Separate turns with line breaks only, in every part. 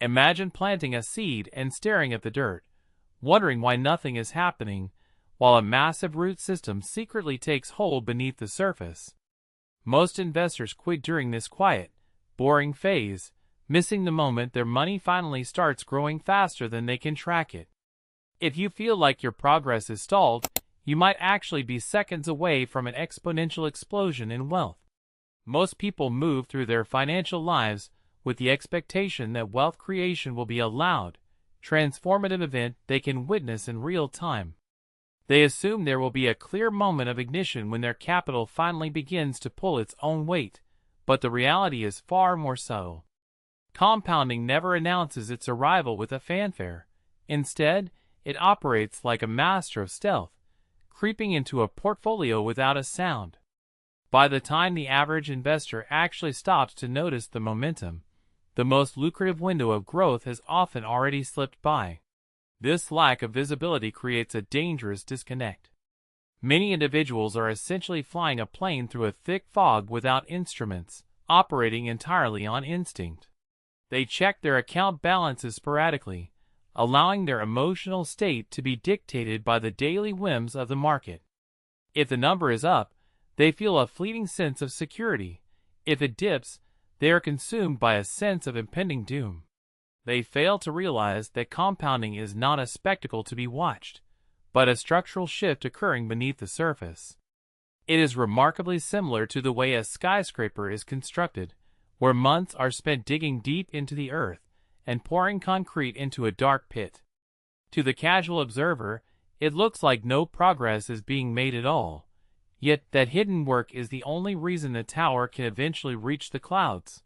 Imagine planting a seed and staring at the dirt, wondering why nothing is happening, while a massive root system secretly takes hold beneath the surface. Most investors quit during this quiet, boring phase, missing the moment their money finally starts growing faster than they can track it. If you feel like your progress is stalled, you might actually be seconds away from an exponential explosion in wealth. Most people move through their financial lives with the expectation that wealth creation will be a loud, transformative event they can witness in real time. They assume there will be a clear moment of ignition when their capital finally begins to pull its own weight, but the reality is far more subtle. Compounding never announces its arrival with a fanfare. Instead, it operates like a master of stealth, creeping into a portfolio without a sound. By the time the average investor actually stops to notice the momentum, the most lucrative window of growth has often already slipped by. This lack of visibility creates a dangerous disconnect. Many individuals are essentially flying a plane through a thick fog without instruments, operating entirely on instinct. They check their account balances sporadically, allowing their emotional state to be dictated by the daily whims of the market. If the number is up, they feel a fleeting sense of security. If it dips, they are consumed by a sense of impending doom. They fail to realize that compounding is not a spectacle to be watched, but a structural shift occurring beneath the surface. It is remarkably similar to the way a skyscraper is constructed, where months are spent digging deep into the earth and pouring concrete into a dark pit. To the casual observer, it looks like no progress is being made at all, yet that hidden work is the only reason the tower can eventually reach the clouds.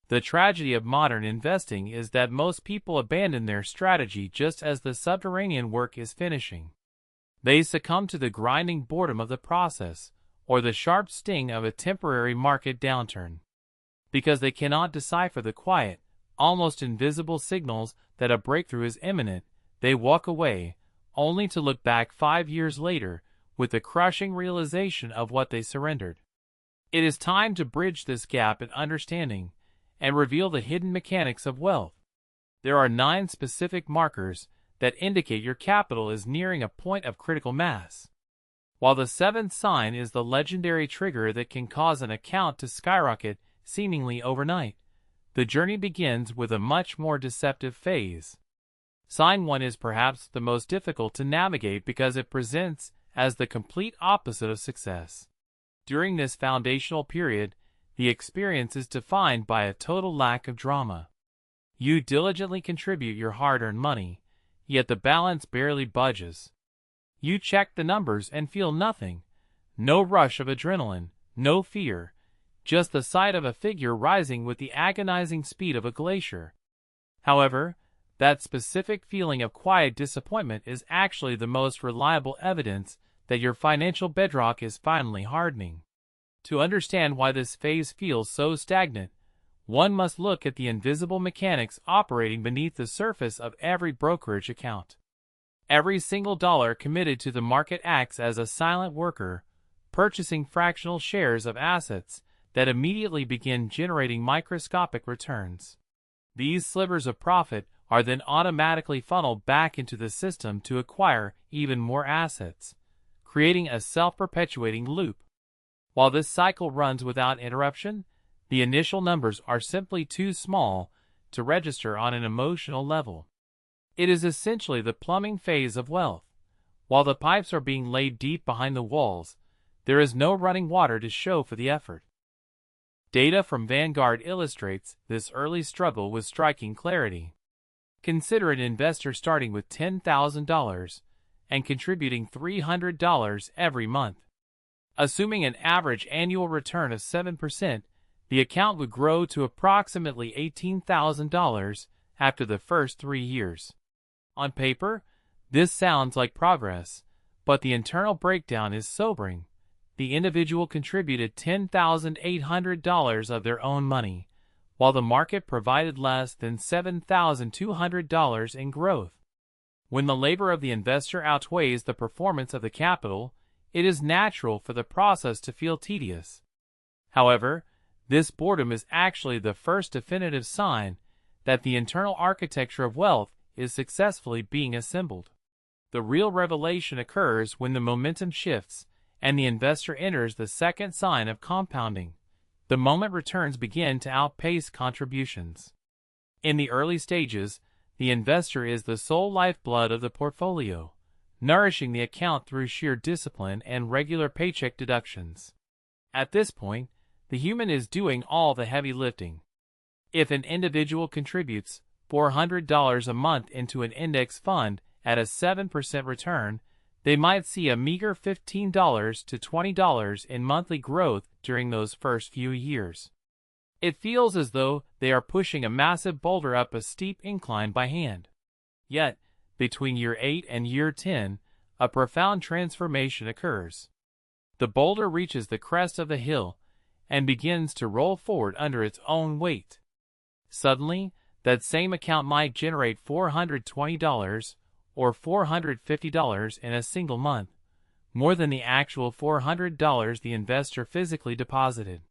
The tragedy of modern investing is that most people abandon their strategy just as the subterranean work is finishing. They succumb to the grinding boredom of the process, or the sharp sting of a temporary market downturn. Because they cannot decipher the quiet, almost invisible signals that a breakthrough is imminent, they walk away, only to look back 5 years later with the crushing realization of what they surrendered. It is time to bridge this gap in understanding and reveal the hidden mechanics of wealth. There are 9 specific markers that indicate your capital is nearing a point of critical mass. While the 7th sign is the legendary trigger that can cause an account to skyrocket seemingly overnight, the journey begins with a much more deceptive phase. Sign 1 is perhaps the most difficult to navigate because it presents as the complete opposite of success. During this foundational period, the experience is defined by a total lack of drama. You diligently contribute your hard-earned money, yet the balance barely budges. You check the numbers and feel nothing. No rush of adrenaline, no fear, just the sight of a figure rising with the agonizing speed of a glacier. However, that specific feeling of quiet disappointment is actually the most reliable evidence that your financial bedrock is finally hardening. To understand why this phase feels so stagnant, one must look at the invisible mechanics operating beneath the surface of every brokerage account. Every single dollar committed to the market acts as a silent worker, purchasing fractional shares of assets that immediately begin generating microscopic returns. These slivers of profit are then automatically funneled back into the system to acquire even more assets, creating a self-perpetuating loop. While this cycle runs without interruption, the initial numbers are simply too small to register on an emotional level. It is essentially the plumbing phase of wealth. While the pipes are being laid deep behind the walls, there is no running water to show for the effort. Data from Vanguard illustrates this early struggle with striking clarity. Consider an investor starting with $10,000 and contributing $300 every month. Assuming an average annual return of 7%, the account would grow to approximately $18,000 after the first 3 years. On paper, this sounds like progress, but the internal breakdown is sobering. The individual contributed $10,800 of their own money, while the market provided less than $7,200 in growth. When the labor of the investor outweighs the performance of the capital, it is natural for the process to feel tedious. However, this boredom is actually the first definitive sign that the internal architecture of wealth is successfully being assembled. The real revelation occurs when the momentum shifts and the investor enters the second sign of compounding, the moment returns begin to outpace contributions. In the early stages, the investor is the sole lifeblood of the portfolio, nourishing the account through sheer discipline and regular paycheck deductions. At this point, the human is doing all the heavy lifting. If an individual contributes $400 a month into an index fund at a 7% return, they might see a meager $15 to $20 in monthly growth during those first few years. It feels as though they are pushing a massive boulder up a steep incline by hand. Yet, between year 8 and year 10, a profound transformation occurs. The boulder reaches the crest of the hill and begins to roll forward under its own weight. Suddenly, that same account might generate $420 or $450 in a single month, more than the actual $400 the investor physically deposited.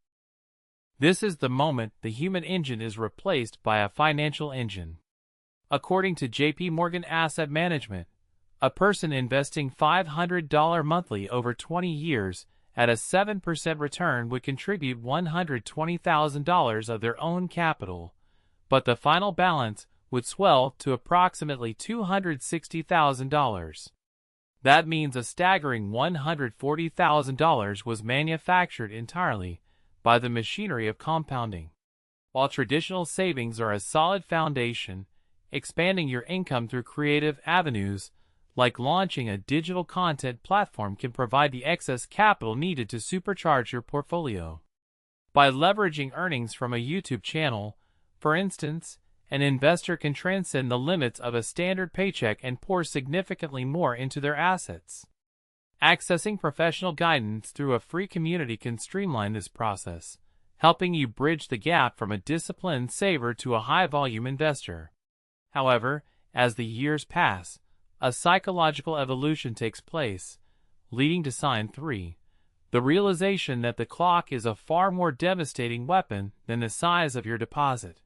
This is the moment the human engine is replaced by a financial engine. According to J.P. Morgan Asset Management, a person investing $500 monthly over 20 years at a 7% return would contribute $120,000 of their own capital, but the final balance would swell to approximately $260,000. That means a staggering $140,000 was manufactured entirely by the machinery of compounding. While traditional savings are a solid foundation, expanding your income through creative avenues, like launching a digital content platform, can provide the excess capital needed to supercharge your portfolio. By leveraging earnings from a YouTube channel, for instance, an investor can transcend the limits of a standard paycheck and pour significantly more into their assets. Accessing professional guidance through a free community can streamline this process, helping you bridge the gap from a disciplined saver to a high-volume investor. However, as the years pass, a psychological evolution takes place, leading to sign 3, the realization that the clock is a far more devastating weapon than the size of your deposit.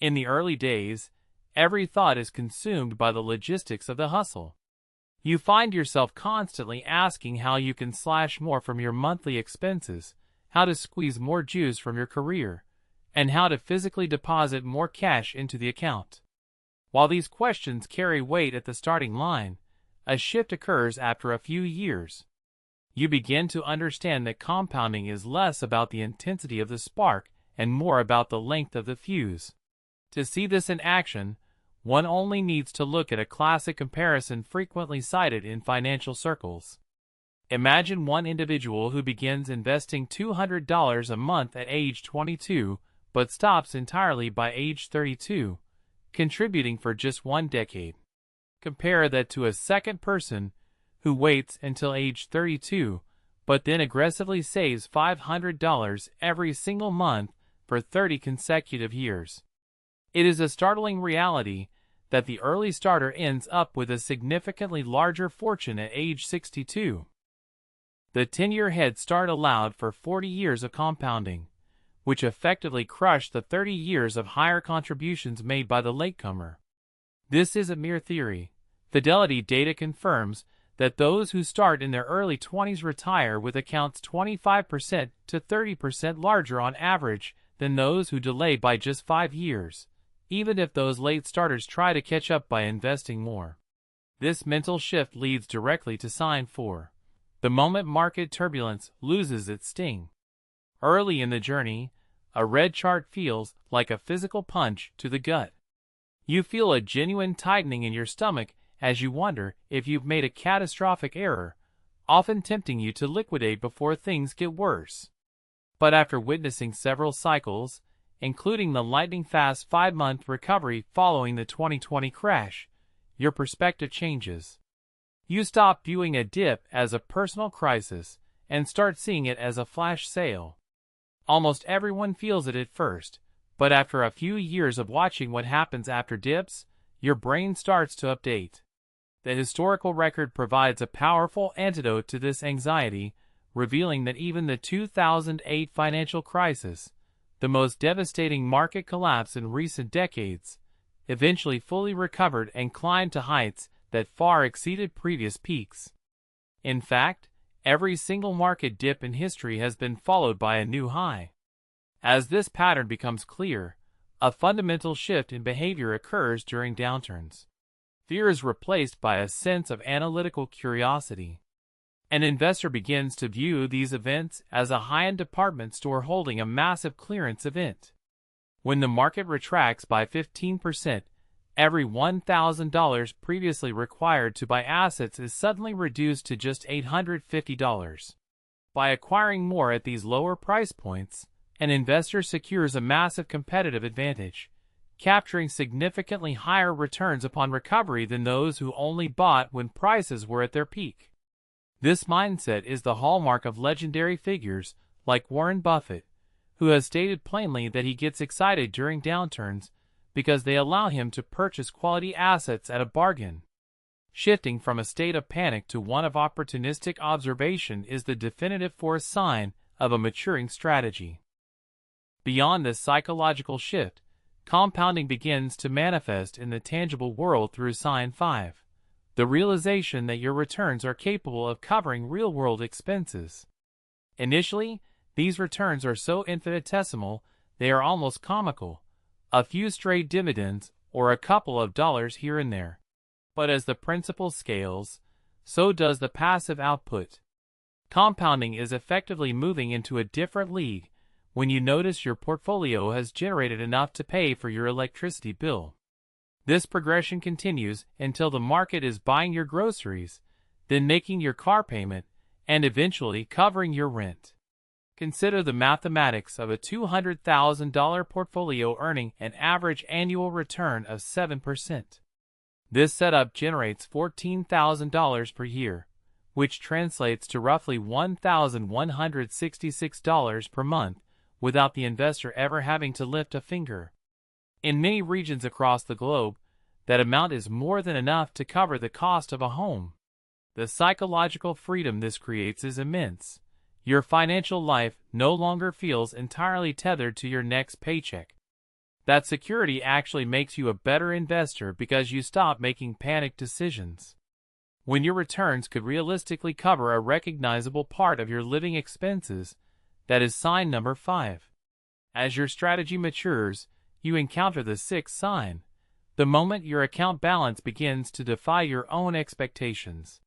In the early days, every thought is consumed by the logistics of the hustle. You find yourself constantly asking how you can slash more from your monthly expenses, how to squeeze more juice from your career, and how to physically deposit more cash into the account. While these questions carry weight at the starting line, a shift occurs after a few years. You begin to understand that compounding is less about the intensity of the spark and more about the length of the fuse. To see this in action, one only needs to look at a classic comparison frequently cited in financial circles. Imagine one individual who begins investing $200 a month at age 22 but stops entirely by age 32, contributing for just 1 decade. Compare that to a second person who waits until age 32 but then aggressively saves $500 every single month for 30 consecutive years. It is a startling reality that the early starter ends up with a significantly larger fortune at age 62. The 10-year head start allowed for 40 years of compounding, which effectively crushed the 30 years of higher contributions made by the latecomer. This isn't mere theory. Fidelity data confirms that those who start in their early 20s retire with accounts 25% to 30% larger on average than those who delay by just 5 years, even if those late starters try to catch up by investing more. This mental shift leads directly to sign 4, the moment market turbulence loses its sting. Early in the journey, a red chart feels like a physical punch to the gut. You feel a genuine tightening in your stomach as you wonder if you've made a catastrophic error, often tempting you to liquidate before things get worse. But after witnessing several cycles, including the lightning-fast 5-month recovery following the 2020 crash, your perspective changes. You stop viewing a dip as a personal crisis and start seeing it as a flash sale. Almost everyone feels it at first, but after a few years of watching what happens after dips, your brain starts to update. The historical record provides a powerful antidote to this anxiety, revealing that even the 2008 financial crisis, the most devastating market collapse in recent decades, eventually fully recovered and climbed to heights that far exceeded previous peaks. In fact, every single market dip in history has been followed by a new high. As this pattern becomes clear, a fundamental shift in behavior occurs during downturns. Fear is replaced by a sense of analytical curiosity. An investor begins to view these events as a high-end department store holding a massive clearance event. When the market retracts by 15%, every $1,000 previously required to buy assets is suddenly reduced to just $850. By acquiring more at these lower price points, an investor secures a massive competitive advantage, capturing significantly higher returns upon recovery than those who only bought when prices were at their peak. This mindset is the hallmark of legendary figures like Warren Buffett, who has stated plainly that he gets excited during downturns because they allow him to purchase quality assets at a bargain. Shifting from a state of panic to one of opportunistic observation is the definitive force sign of a maturing strategy. Beyond this psychological shift, compounding begins to manifest in the tangible world through sign 5, the realization that your returns are capable of covering real-world expenses. Initially, these returns are so infinitesimal they are almost comical, a few stray dividends or a couple of dollars here and there. But as the principal scales, so does the passive output. Compounding is effectively moving into a different league when you notice your portfolio has generated enough to pay for your electricity bill. This progression continues until the market is buying your groceries, then making your car payment, and eventually covering your rent. Consider the mathematics of a $200,000 portfolio earning an average annual return of 7%. This setup generates $14,000 per year, which translates to roughly $1,166 per month without the investor ever having to lift a finger. In many regions across the globe, that amount is more than enough to cover the cost of a home. The psychological freedom this creates is immense. Your financial life no longer feels entirely tethered to your next paycheck. That security actually makes you a better investor because you stop making panicked decisions. When your returns could realistically cover a recognizable part of your living expenses, that is sign number 5. As your strategy matures, you encounter the 6th sign, the moment your account balance begins to defy your own expectations.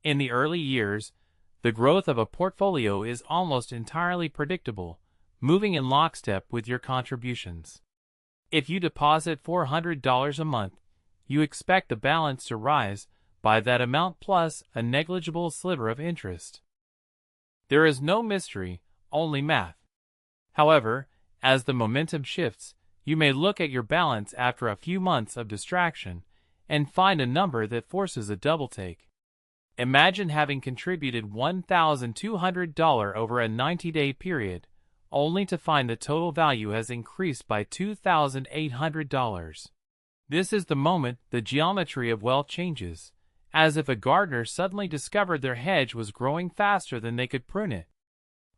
In the early years, the growth of a portfolio is almost entirely predictable, moving in lockstep with your contributions. If you deposit $400 a month, you expect the balance to rise by that amount plus a negligible sliver of interest. There is no mystery, only math. However, as the momentum shifts, you may look at your balance after a few months of distraction and find a number that forces a double take. Imagine having contributed $1,200 over a 90-day period, only to find the total value has increased by $2,800. This is the moment the geometry of wealth changes, as if a gardener suddenly discovered their hedge was growing faster than they could prune it.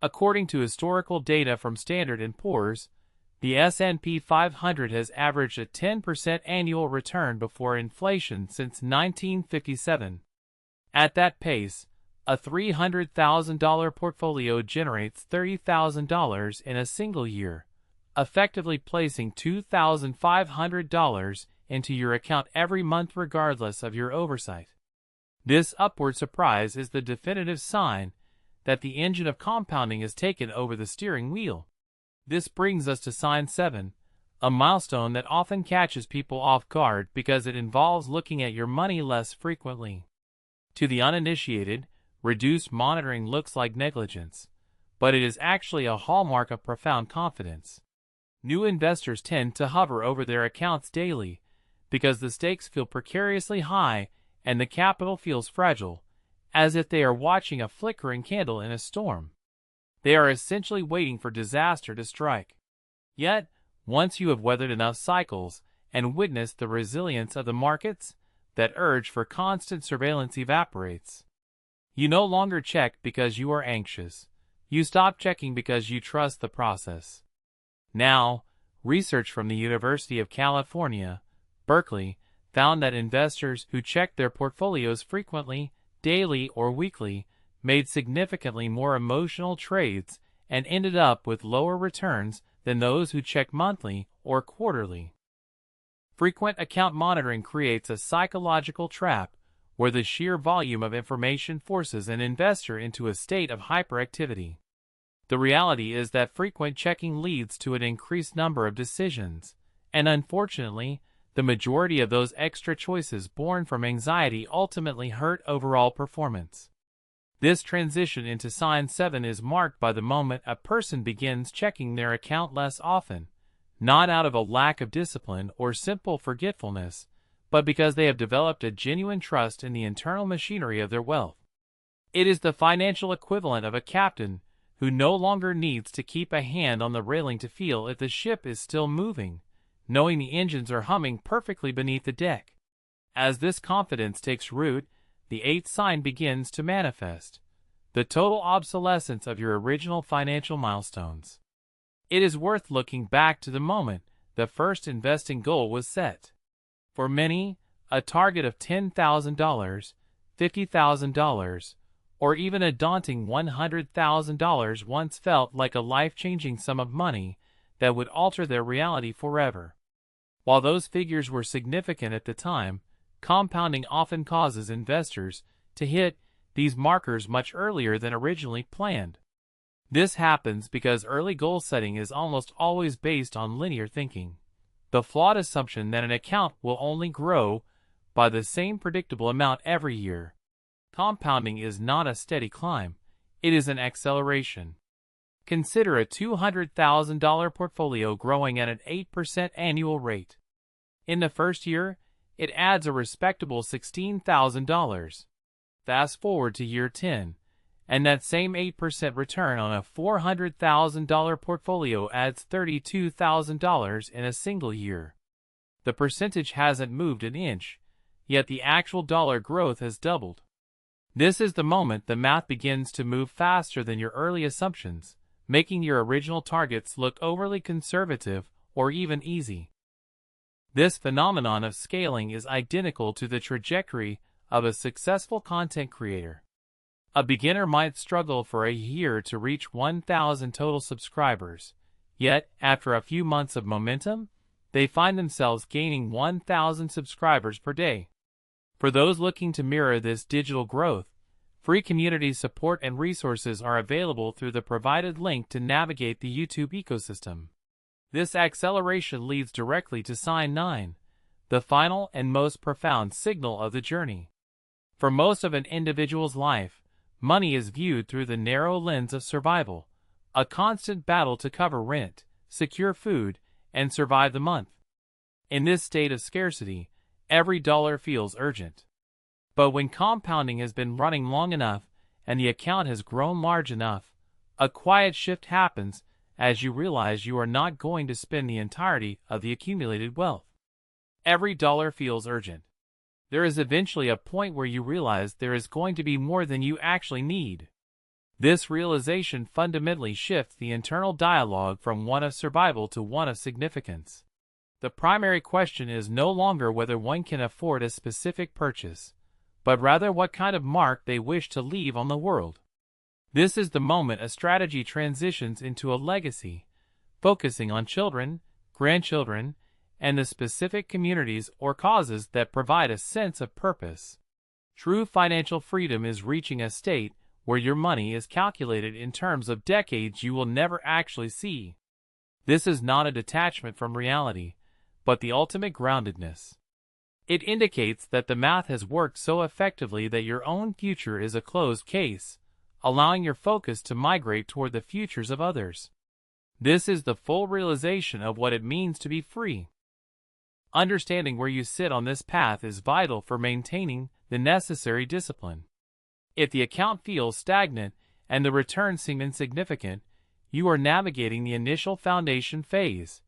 According to historical data from Standard & Poor's, the S&P 500 has averaged a 10% annual return before inflation since 1957. At that pace, a $300,000 portfolio generates $30,000 in a single year, effectively placing $2,500 into your account every month regardless of your oversight. This upward surprise is the definitive sign that the engine of compounding has taken over the steering wheel. This brings us to sign 7, a milestone that often catches people off guard because it involves looking at your money less frequently. To the uninitiated, reduced monitoring looks like negligence, but it is actually a hallmark of profound confidence. New investors tend to hover over their accounts daily because the stakes feel precariously high and the capital feels fragile, as if they are watching a flickering candle in a storm. They are essentially waiting for disaster to strike. Yet, once you have weathered enough cycles and witnessed the resilience of the markets, that urge for constant surveillance evaporates. You no longer check because you are anxious. You stop checking because you trust the process. Now, research from the University of California, Berkeley, found that investors who checked their portfolios frequently, daily or weekly, made significantly more emotional trades and ended up with lower returns than those who checked monthly or quarterly. Frequent account monitoring creates a psychological trap where the sheer volume of information forces an investor into a state of hyperactivity. The reality is that frequent checking leads to an increased number of decisions, and unfortunately, the majority of those extra choices born from anxiety ultimately hurt overall performance. This transition into sign 7 is marked by the moment a person begins checking their account less often, not out of a lack of discipline or simple forgetfulness, but because they have developed a genuine trust in the internal machinery of their wealth. It is the financial equivalent of a captain who no longer needs to keep a hand on the railing to feel if the ship is still moving, knowing the engines are humming perfectly beneath the deck. As this confidence takes root, the 8th sign begins to manifest: the total obsolescence of your original financial milestones. It is worth looking back to the moment the first investing goal was set. For many, a target of $10,000, $50,000, or even a daunting $100,000 once felt like a life-changing sum of money that would alter their reality forever. While those figures were significant at the time, compounding often causes investors to hit these markers much earlier than originally planned. This happens because early goal setting is almost always based on linear thinking, the flawed assumption that an account will only grow by the same predictable amount every year. Compounding is not a steady climb, it is an acceleration. Consider a $200,000 portfolio growing at an 8% annual rate. In the first year, it adds a respectable $16,000. Fast forward to year 10, and that same 8% return on a $400,000 portfolio adds $32,000 in a single year. The percentage hasn't moved an inch, yet the actual dollar growth has doubled. This is the moment the math begins to move faster than your early assumptions, making your original targets look overly conservative or even easy. This phenomenon of scaling is identical to the trajectory of a successful content creator. A beginner might struggle for a year to reach 1,000 total subscribers, yet after a few months of momentum, they find themselves gaining 1,000 subscribers per day. For those looking to mirror this digital growth, free community support and resources are available through the provided link to navigate the YouTube ecosystem. This acceleration leads directly to sign 9, the final and most profound signal of the journey. For most of an individual's life, money is viewed through the narrow lens of survival, a constant battle to cover rent, secure food, and survive the month. In this state of scarcity, every dollar feels urgent. But when compounding has been running long enough and the account has grown large enough, a quiet shift happens as you realize you are not going to spend the entirety of the accumulated wealth. Every dollar feels urgent. There is eventually a point where you realize there is going to be more than you actually need. This realization fundamentally shifts the internal dialogue from one of survival to one of significance. The primary question is no longer whether one can afford a specific purchase, but rather what kind of mark they wish to leave on the world. This is the moment a strategy transitions into a legacy, focusing on children, grandchildren, and the specific communities or causes that provide a sense of purpose. True financial freedom is reaching a state where your money is calculated in terms of decades you will never actually see. This is not a detachment from reality, but the ultimate groundedness. It indicates that the math has worked so effectively that your own future is a closed case, allowing your focus to migrate toward the futures of others. This is the full realization of what it means to be free. Understanding where you sit on this path is vital for maintaining the necessary discipline. If the account feels stagnant and the returns seem insignificant, you are navigating the initial foundation phase,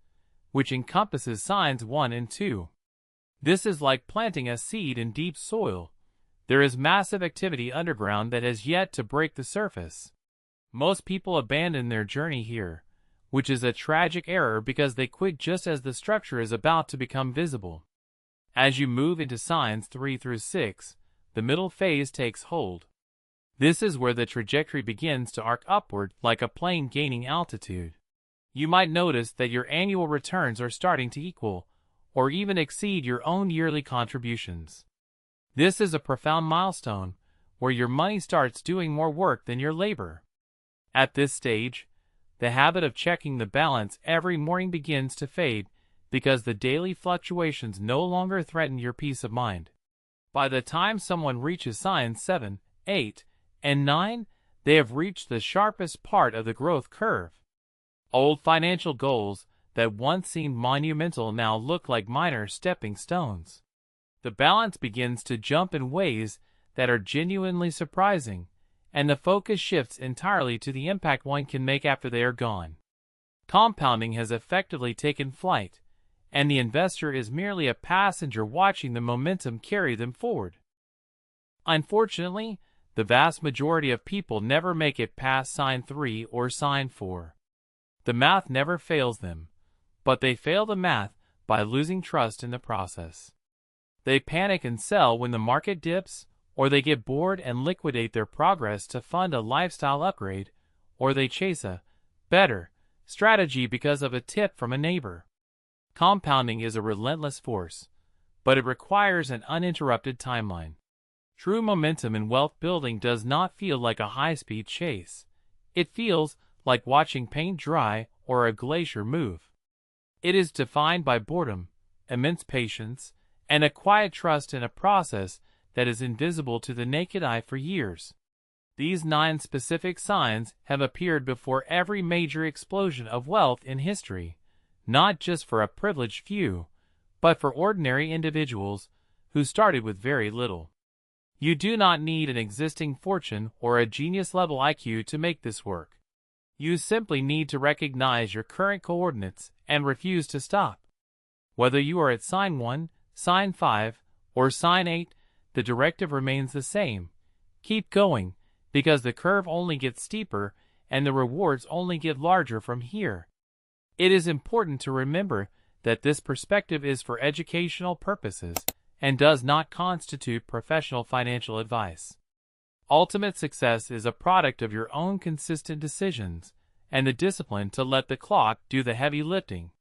which encompasses signs 1 and 2. This is like planting a seed in deep soil. There is massive activity underground that has yet to break the surface. Most people abandon their journey here, which is a tragic error because they quit just as the structure is about to become visible. As you move into signs 3 through 6, the middle phase takes hold. This is where the trajectory begins to arc upward like a plane gaining altitude. You might notice that your annual returns are starting to equal, or even exceed your own yearly contributions. This is a profound milestone, where your money starts doing more work than your labor. At this stage, the habit of checking the balance every morning begins to fade because the daily fluctuations no longer threaten your peace of mind. By the time someone reaches signs 7, 8, and 9, they have reached the sharpest part of the growth curve. Old financial goals that once seemed monumental now look like minor stepping stones. The balance begins to jump in ways that are genuinely surprising, and the focus shifts entirely to the impact one can make after they are gone. Compounding has effectively taken flight, and the investor is merely a passenger watching the momentum carry them forward. Unfortunately, the vast majority of people never make it past sign 3 or sign 4. The math never fails them, but they fail the math by losing trust in the process. They panic and sell when the market dips, or they get bored and liquidate their progress to fund a lifestyle upgrade, or they chase a better strategy because of a tip from a neighbor. Compounding is a relentless force, but it requires an uninterrupted timeline. True momentum in wealth building does not feel like a high-speed chase. It feels like watching paint dry or a glacier move. It is defined by boredom, immense patience, and a quiet trust in a process that is invisible to the naked eye for years. These 9 specific signs have appeared before every major explosion of wealth in history, not just for a privileged few, but for ordinary individuals who started with very little. You do not need an existing fortune or a genius-level IQ to make this work. You simply need to recognize your current coordinates and refuse to stop. Whether you are at sign 1, sign 5, or sign 8, the directive remains the same. Keep going, because the curve only gets steeper and the rewards only get larger from here. It is important to remember that this perspective is for educational purposes and does not constitute professional financial advice. Ultimate success is a product of your own consistent decisions and the discipline to let the clock do the heavy lifting.